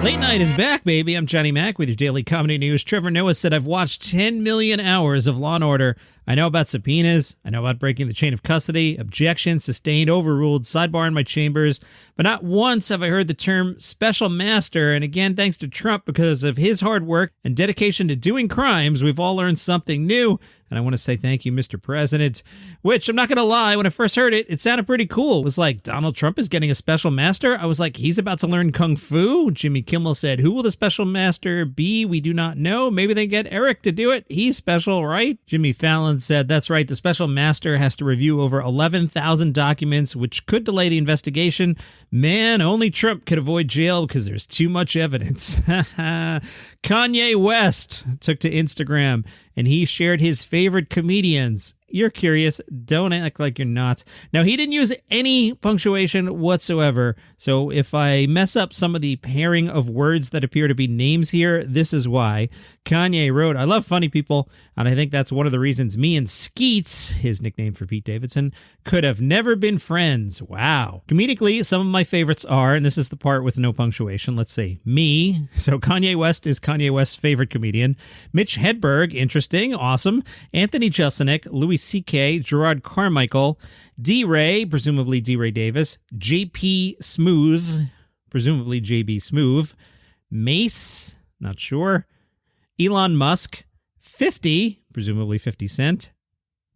Late night is back, baby. I'm Johnny Mac with your daily comedy news. Trevor Noah said, I've watched 10 million hours of Law & Order. I know about subpoenas. I know about breaking the chain of custody, objection, sustained, overruled, sidebar in my chambers. But not once have I heard the term special master. And again, thanks to Trump, because of his hard work and dedication to doing crimes, we've all learned something new. And I want to say thank you, Mr. President, which I'm not going to lie, when I first heard it, it sounded pretty cool. It was like, Donald Trump is getting a special master. I was like, he's about to learn Kung Fu. Jimmy Kimmel said, who will the special master be? We do not know. Maybe they get Eric to do it. He's special, right? Jimmy Fallon said, that's right. The special master has to review over 11,000 documents, which could delay the investigation. Man, only Trump could avoid jail because there's too much evidence. Kanye West took to Instagram and he shared his favorite comedians. You're curious. Don't act like you're not. Now, he didn't use any punctuation whatsoever. So if I mess up some of the pairing of words that appear to be names here, this is why. Kanye wrote, I love funny people, and I think that's one of the reasons me and Skeets, his nickname for Pete Davidson, could have never been friends. Wow. Comedically, some of my favorites are, and this is the part with no punctuation, let's see, me. So Kanye West is Kanye West's favorite comedian. Mitch Hedberg, interesting, awesome. Anthony Jeselnik, Louis C.K., Gerard Carmichael, D-Ray, presumably D-Ray Davis, J.P. Smooth, presumably J.B. Smooth, Mace, not sure, Elon Musk, 50, presumably 50 Cent,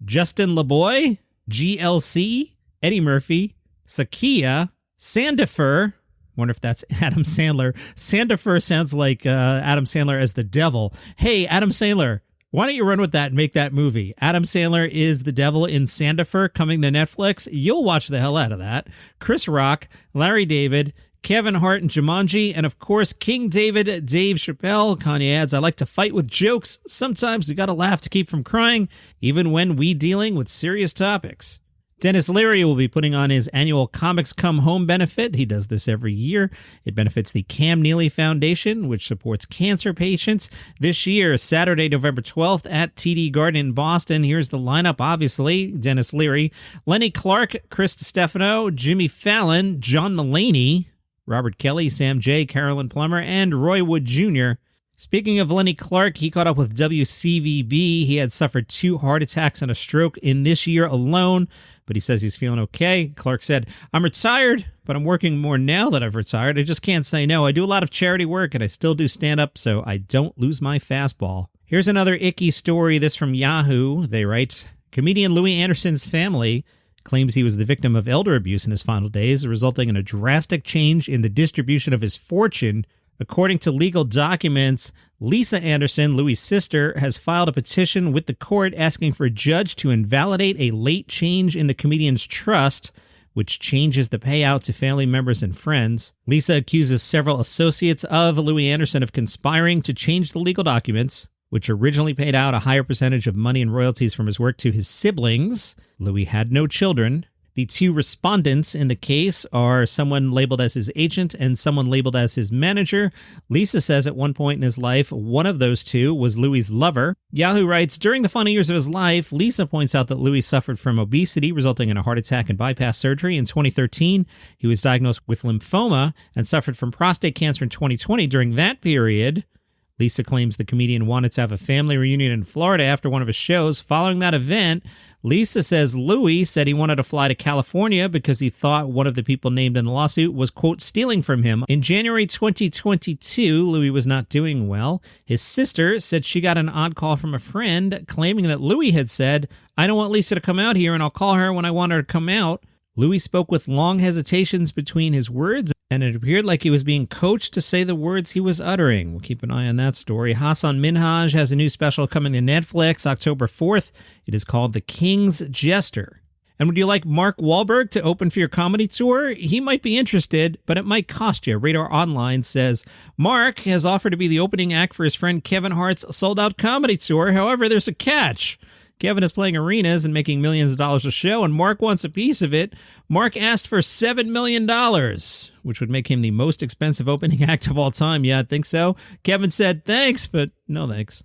Justin LeBoy, GLC, Eddie Murphy, Sakia, Sandifer, wonder if that's Adam Sandler. Sandifer sounds like Adam Sandler as the devil. Hey, Adam Sandler, why don't you run with that and make that movie? Adam Sandler is the devil in Sandifer coming to Netflix. You'll watch the hell out of that. Chris Rock, Larry David, Kevin Hart and Jumanji, and of course, King David, Dave Chappelle. Kanye adds, I like to fight with jokes. Sometimes we gotta laugh to keep from crying, even when we dealing with serious topics. Denis Leary will be putting on his annual Comics Come Home benefit. He does this every year. It benefits the Cam Neely Foundation, which supports cancer patients. This year, Saturday, November 12th at TD Garden in Boston. Here's the lineup, obviously. Denis Leary, Lenny, Clarke, Chris Distefano, Jimmy Fallon, John Mulaney, Robert Kelly, Sam J., Carolyn Plummer, and Roy Wood Jr. Speaking of Lenny Clarke, he caught up with WCVB. He had suffered 2 heart attacks and a stroke in this year alone, but he says he's feeling okay. Clarke said, I'm retired, but I'm working more now that I've retired. I just can't say no. I do a lot of charity work, and I still do stand-up, so I don't lose my fastball. Here's another icky story, this from Yahoo. They write, comedian Louie Anderson's family claims he was the victim of elder abuse in his final days, resulting in a drastic change in the distribution of his fortune. According to legal documents, Lisa Anderson, Louie's sister, has filed a petition with the court asking for a judge to invalidate a late change in the comedian's trust, which changes the payout to family members and friends. Lisa accuses several associates of Louie Anderson of conspiring to change the legal documents, which originally paid out a higher percentage of money and royalties from his work to his siblings. Louie had no children. The 2 respondents in the case are someone labeled as his agent and someone labeled as his manager. Lisa says at one point in his life, one of those 2 was Louie's lover. Yahoo writes, during the final years of his life, Lisa points out that Louie suffered from obesity, resulting in a heart attack and bypass surgery. In 2013, he was diagnosed with lymphoma and suffered from prostate cancer in 2020. During that period, Lisa claims the comedian wanted to have a family reunion in Florida after one of his shows. Following that event, Lisa says Louie said he wanted to fly to California because he thought one of the people named in the lawsuit was, quote, stealing from him. In January 2022, Louie was not doing well. His sister said she got an odd call from a friend claiming that Louie had said, I don't want Lisa to come out here and I'll call her when I want her to come out. Louie spoke with long hesitations between his words, and it appeared like he was being coached to say the words he was uttering. We'll keep an eye on that story. Hasan Minhaj has a new special coming to Netflix October 4th. It is called The King's Jester. And would you like Mark Wahlberg to open for your comedy tour? He might be interested, but it might cost you. Radar Online says Mark has offered to be the opening act for his friend Kevin Hart's sold-out comedy tour. However, there's a catch. Kevin is playing arenas and making millions of dollars a show, and Mark wants a piece of it. Mark asked for $7 million, which would make him the most expensive opening act of all time. Yeah, I think so. Kevin said, thanks, but no thanks.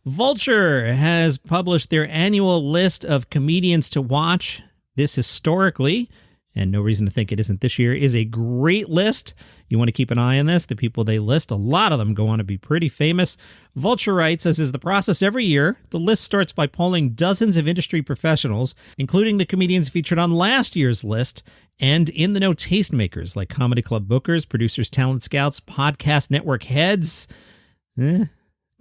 Vulture has published their annual list of comedians to watch. This historically and no reason to think it isn't this year, is a great list. You want to keep an eye on this. The people they list, a lot of them go on to be pretty famous. Vulture writes, as is the process every year, the list starts by polling dozens of industry professionals, including the comedians featured on last year's list, and in-the-know tastemakers like comedy club bookers, producers, talent scouts, podcast network heads,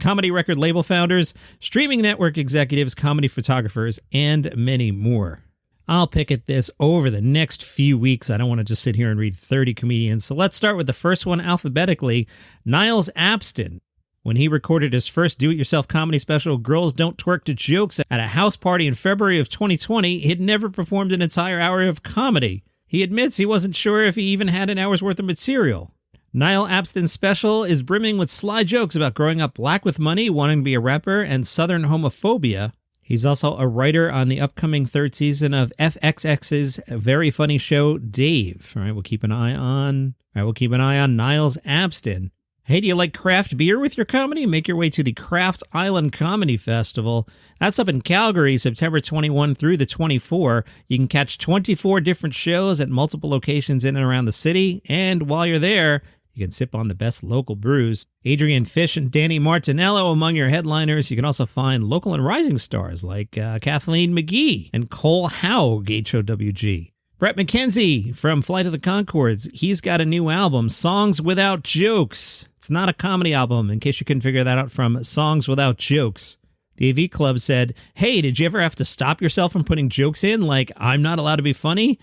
comedy record label founders, streaming network executives, comedy photographers, and many more. I'll pick at this over the next few weeks. I don't want to just sit here and read 30 comedians. So let's start with the first one alphabetically. Niles Abston. When he recorded his first do-it-yourself comedy special, Girls Don't Twerk to Jokes, at a house party in February of 2020, he'd never performed an entire hour of comedy. He admits he wasn't sure if he even had an hour's worth of material. Niall Abston's special is brimming with sly jokes about growing up black with money, wanting to be a rapper, and Southern homophobia. He's also a writer on the upcoming third season of FXX's very funny show, Dave. All right, we'll keep an eye on Niles Abston. Hey, do you like craft beer with your comedy? Make your way to the Craft Island Comedy Festival. That's up in Calgary, September 21 through the 24. You can catch 24 different shows at multiple locations in and around the city. And while you're there, you can sip on the best local brews. Adrian Fish and Danny Martinello among your headliners. You can also find local and rising stars like Kathleen McGee and Cole Haug, HOWG. Bret McKenzie from Flight of the Conchords. He's got a new album, Songs Without Jokes. It's not a comedy album, in case you couldn't figure that out from Songs Without Jokes. The AV Club said, hey, did you ever have to stop yourself from putting jokes in, like, I'm not allowed to be funny?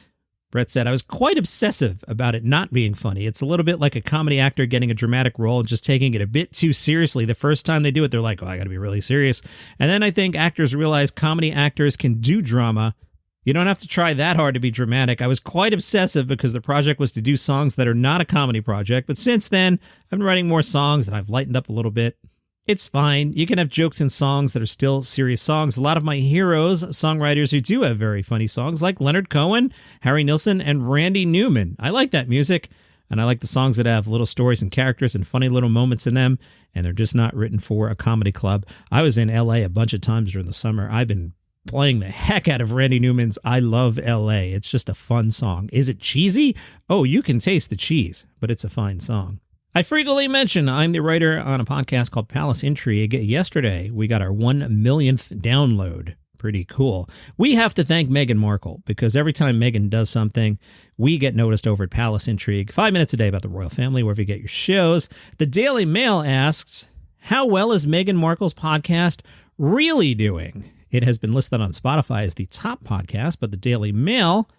Bret said, I was quite obsessive about it not being funny. It's a little bit like a comedy actor getting a dramatic role and just taking it a bit too seriously. The first time they do it, they're like, oh, I got to be really serious. And then I think actors realize comedy actors can do drama. You don't have to try that hard to be dramatic. I was quite obsessive because the project was to do songs that are not a comedy project. But since then, I've been writing more songs and I've lightened up a little bit. It's fine. You can have jokes in songs that are still serious songs. A lot of my heroes, songwriters who do have very funny songs, like Leonard Cohen, Harry Nilsson, and Randy Newman. I like that music, and I like the songs that have little stories and characters and funny little moments in them, and they're just not written for a comedy club. I was in L.A. a bunch of times during the summer. I've been playing the heck out of Randy Newman's I Love L.A. It's just a fun song. Is it cheesy? Oh, you can taste the cheese, but it's a fine song. I frequently mention I'm the writer on a podcast called Palace Intrigue. Yesterday, we got our 1 millionth download. Pretty cool. We have to thank Meghan Markle, because every time Meghan does something, we get noticed over at Palace Intrigue. 5 minutes a day about the royal family, wherever you get your shows. The Daily Mail asks, how well is Meghan Markle's podcast really doing? It has been listed on Spotify as the top podcast, but the Daily Mail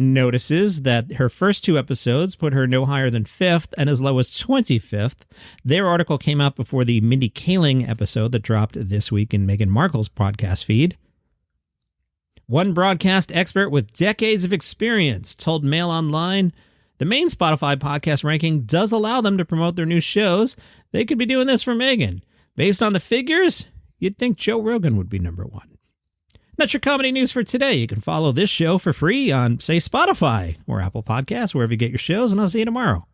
notices that her first 2 episodes put her no higher than 5th and as low as 25th. Their article came out before the Mindy Kaling episode that dropped this week in Meghan Markle's podcast feed. One broadcast expert with decades of experience told Mail Online, the main Spotify podcast ranking does allow them to promote their new shows. They could be doing this for Meghan. Based on the figures, you'd think Joe Rogan would be number 1. That's your comedy news for today. You can follow this show for free on, say, Spotify or Apple Podcasts, wherever you get your shows, and I'll see you tomorrow.